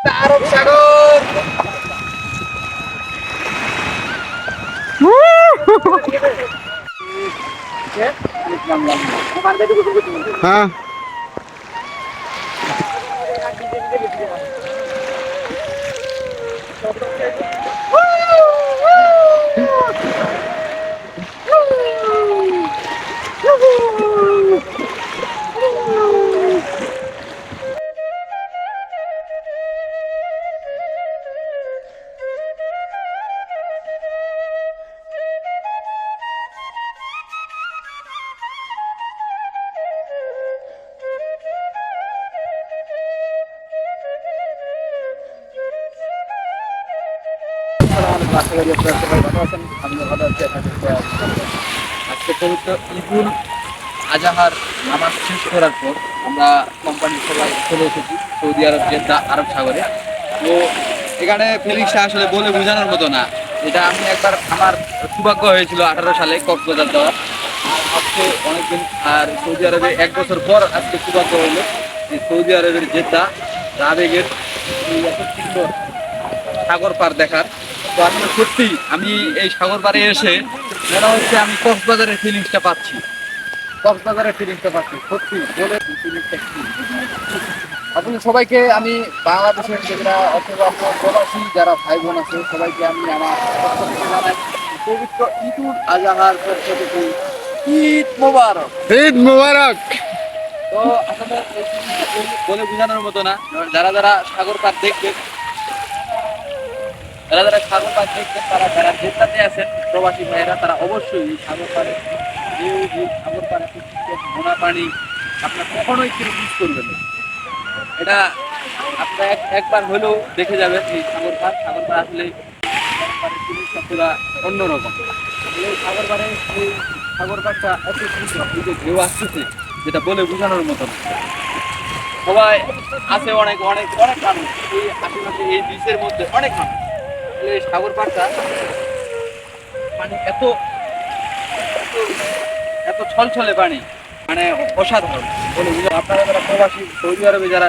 আরব সাগর। হ্যাঁ আশা করি আপনারা সবাই ভালো আছেন, আমিও ভালো আছি। আজকে পবিত্র ঈদুল আজহার নামাজ শেষ করার পর আমরা কোম্পানির সবাই চলে এসেছি সৌদি আরব জেদ্দা আরব সাগরে। তো এখানে ফিলিংসটা আসলে বলে বোঝানোর মতো না। এটা আমি একবার আমার সৌভাগ্য হয়েছিল 18 সালে কক্সবাজার যাওয়ার, আর আজকে অনেকদিন, আর সৌদি আরবে 1 বছর পর আজকে সৌভাগ্য হলো যে সৌদি আরবের জেদ্দা রাবেগের এই এত সুন্দর সাগর পার দেখার। তো আসলে সত্যি আমি এই সাগর পাড়ে এসে মনে হচ্ছে আমি কক্সবাজারের ফিলিংসটা পাচ্ছি, সত্যি বলে ফিলিংসটা কি। আসলে সবাইকে আমি বাংলাদেশের যারা অথবা প্রবাসী যারা ভাই বোন আছে সবাইকে আমি আমার পক্ষ থেকে জানাই পবিত্র ঈদুল আজহার পক্ষ থেকে ঈদ মোবারক। ঈদ মোবারক। তো আসলে বলে বোঝানোর মতো না। যারা যারা সাগর পার দেখবেন, যারা সাগর পার দেখবেন, তারা যারা জেদ্দাতে আছেন প্রবাসী ভাইয়েরা, তারা অবশ্যই এই সাগর পাড়ে সাগর পাড়ে নোনা পানি আপনার কখনোই কেউ মিস করবেন না। এটা আপনার একবার হলেও দেখে যাবেন এই সাগর পাড়। সাগর পাড় আসলে পুরা অন্যরকম। এই সাগর পাড়ে এই সাগর পাড়টা এত সুন্দর ঢেউ আসতেছে যেটা বলে বোঝানোর মতো না। সবাই আছে অনেক অনেক অনেক মানুষ এই আশেপাশে এই বিচের মধ্যে অনেক মানুষ। এই সাগর পাড়টা পানি এত এত ছলছলে পানি, মানে অসাধারণ বলে বোঝানো। আপনারা যারা প্রবাসী সৌদি আরবে যারা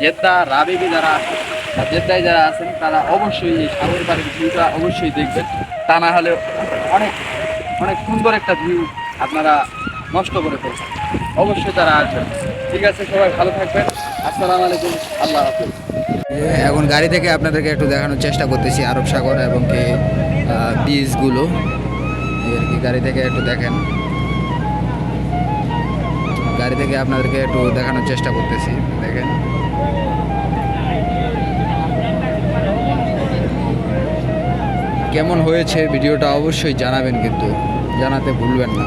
জেদ্দা রাবেগে যারা জেদ্দায় যারা আছেন, তারা অবশ্যই এই সাগর পাড়ের ভিউটা অবশ্যই দেখবেন। তা না হলে অনেক অনেক সুন্দর একটা ভিউ আপনারা নষ্ট করে ফেলছেন। অবশ্যই তারা আসবেন। ঠিক আছে, সবাই ভালো থাকবেন। আসসালামু আলাইকুম, আল্লাহ হাফেজ। এখন গাড়ি থেকে আপনাদেরকে একটু দেখানোর চেষ্টা করতেছি আরব সাগর এবং কি বীজগুলো আর কি। গাড়ি থেকে একটু দেখেন, গাড়ি থেকে আপনাদেরকে একটু দেখানোর চেষ্টা করতেছি। দেখেন কেমন হয়েছে ভিডিওটা, অবশ্যই জানাবেন, কিন্তু জানাতে ভুলবেন না।